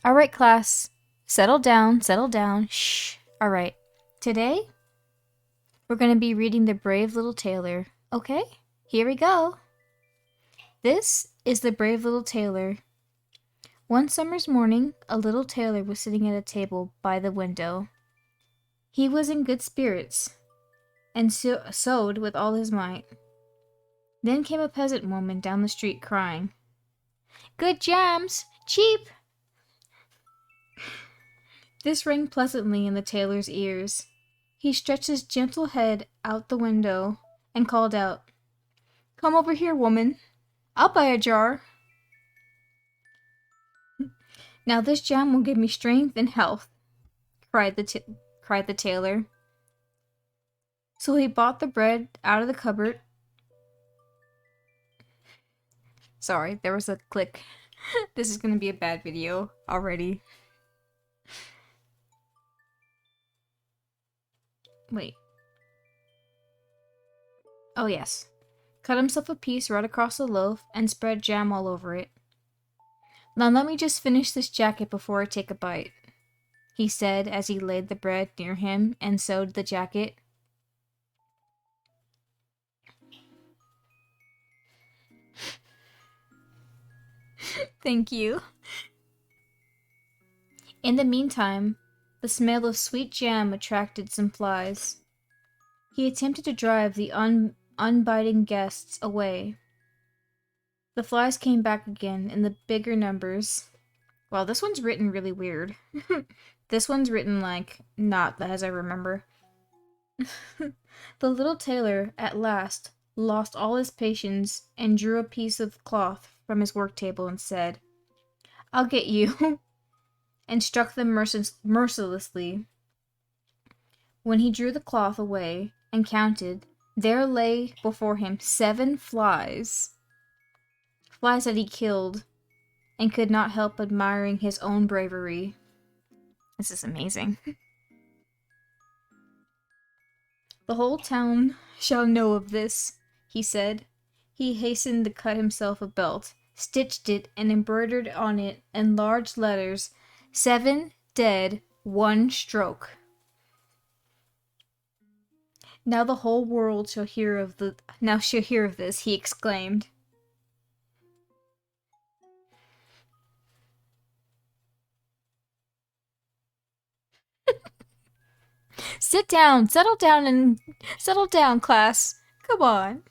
All right, class. Settle down, settle down. Shh. All right. Today, we're going to be reading The Brave Little Tailor. Okay? Here we go. This is The Brave Little Tailor. One summer's morning, a little tailor was sitting at a table by the window. He was in good spirits and sewed with all his might. Then came a peasant woman down the street crying, "Good jams! Cheap!" This rang pleasantly in the tailor's ears. He stretched his gentle head out the window and called out, "Come over here, woman. I'll buy a jar. Now this jam will give me strength and health," cried the tailor. So he bought the bread out of the cupboard. Sorry, there was a click. This is going to be a bad video already. Wait. Oh, yes. Cut himself a piece right across the loaf and spread jam all over it. "Now let me just finish this jacket before I take a bite," he said as he laid the bread near him and sewed the jacket. Thank you. In the meantime, the smell of sweet jam attracted some flies. He attempted to drive the unbiting guests away. The flies came back again in the bigger numbers. Wow, this one's written really weird. This one's written like not as I remember. The little tailor at last lost all his patience and drew a piece of cloth from his work table and said, "I'll get you," and struck them mercilessly. When he drew the cloth away and counted, there lay before him 7 flies. Flies that he killed, and could not help admiring his own bravery. This is amazing. "The whole town shall know of this," he said. He hastened to cut himself a belt, stitched it, and embroidered on it in large letters, "7 dead, 1 stroke." "Now the whole world shall hear of this," he exclaimed. "Sit down, settle down, class. Come on."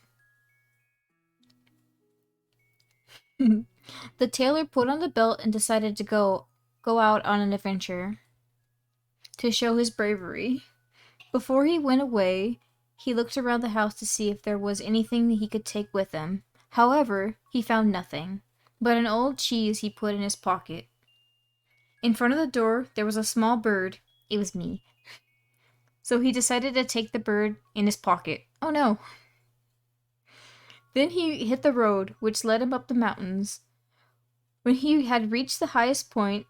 The tailor put on the belt and decided to go out on an adventure to show his bravery. Before he went away, he looked around the house to see if there was anything he could take with him. However, he found nothing but an old cheese he put in his pocket. In front of the door, there was a small bird. It was me. So he decided to take the bird in his pocket. Oh no. Then he hit the road, which led him up the mountains. When he had reached the highest point,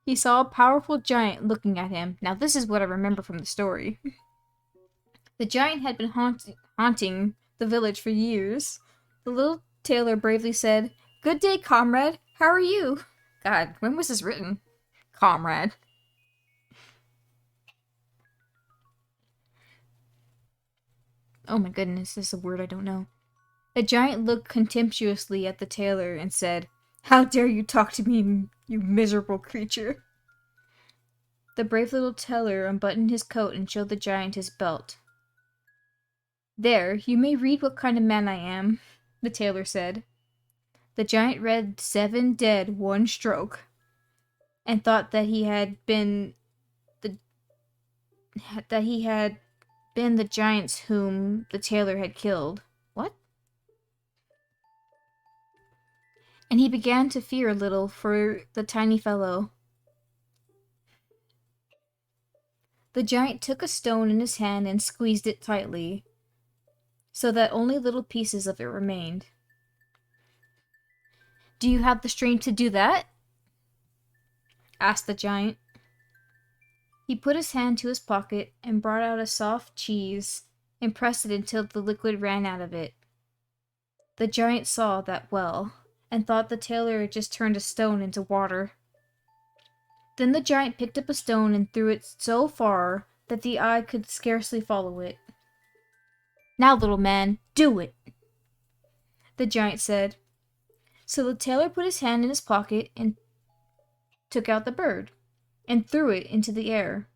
he saw a powerful giant looking at him. Now this is what I remember from the story. The giant had been haunting the village for years. The little tailor bravely said, "Good day, comrade. How are you?" God, when was this written? Comrade. Oh my goodness, this is a word I don't know. The giant looked contemptuously at the tailor and said, "How dare you talk to me, you miserable creature?" The brave little tailor unbuttoned his coat and showed the giant his belt. "There, you may read what kind of man I am," the tailor said. The giant read 7 dead, 1 stroke, and thought that he had been the giants whom the tailor had killed. What? And he began to fear a little for the tiny fellow. The giant took a stone in his hand and squeezed it tightly, so that only little pieces of it remained. "Do you have the strength to do that?" asked the giant. He put his hand to his pocket and brought out a soft cheese and pressed it until the liquid ran out of it. The giant saw that well, and thought the tailor had just turned a stone into water. Then the giant picked up a stone and threw it so far that the eye could scarcely follow it. "Now, little man, do it," the giant said. So the tailor put his hand in his pocket and took out the bird, and threw it into the air.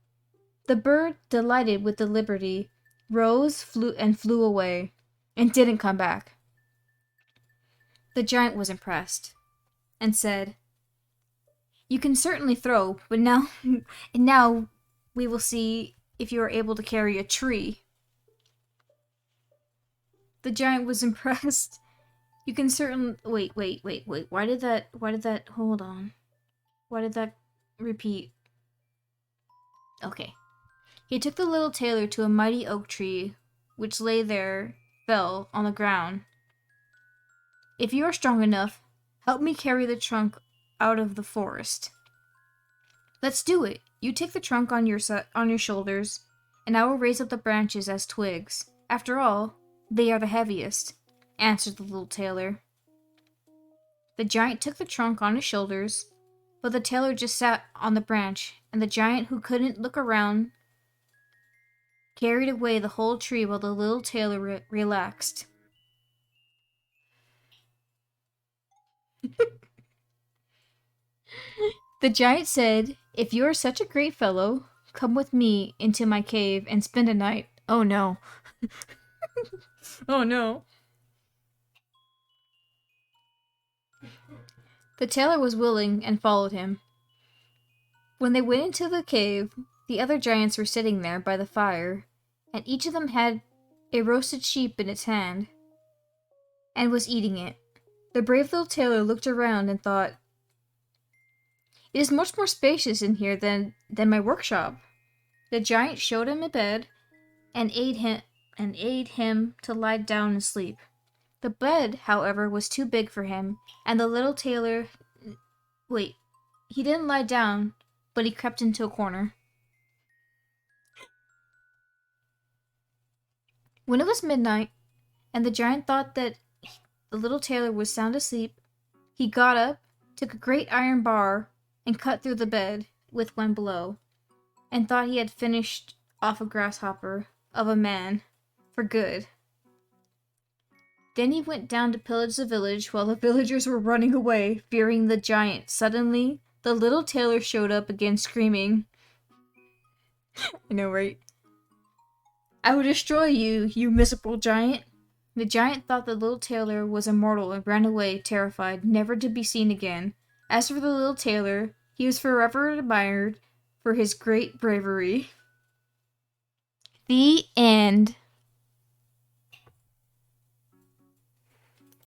The bird, delighted with the liberty, rose, flew away, and didn't come back. The giant was impressed, and said, "You can certainly throw, but now, and now we will see if you are able to carry a tree." The giant was impressed. "You can certainly wait. Why did that hold on? Why did that repeat? Okay. He took the little tailor to a mighty oak tree, which lay there, fell on the ground. "If you are strong enough, help me carry the trunk out of the forest." "Let's do it. You take the trunk on your shoulders, and I will raise up the branches as twigs. After all, they are the heaviest," answered the little tailor. The giant took the trunk on his shoulders, but the tailor just sat on the branch, and the giant, who couldn't look around, carried away the whole tree while the little tailor relaxed. The giant said, "If you are such a great fellow, come with me into my cave and spend a night." Oh no. Oh no. The tailor was willing and followed him. When they went into the cave, the other giants were sitting there by the fire, and each of them had a roasted sheep in its hand, and was eating it. The brave little tailor looked around and thought, "It is much more spacious in here than my workshop." The giant showed him a bed, and aid him to lie down and sleep. The bed, however, was too big for him, and the little tailor he didn't lie down, but he crept into a corner. When it was midnight, and the giant thought that the little tailor was sound asleep, he got up, took a great iron bar, and cut through the bed with one blow, and thought he had finished off a grasshopper of a man for good. Then he went down to pillage the village while the villagers were running away, fearing the giant. Suddenly, the little tailor showed up again, screaming, I know, right? "I will destroy you, you miserable giant." The giant thought the little tailor was immortal and ran away, terrified, never to be seen again. As for the little tailor, he was forever admired for his great bravery. The end.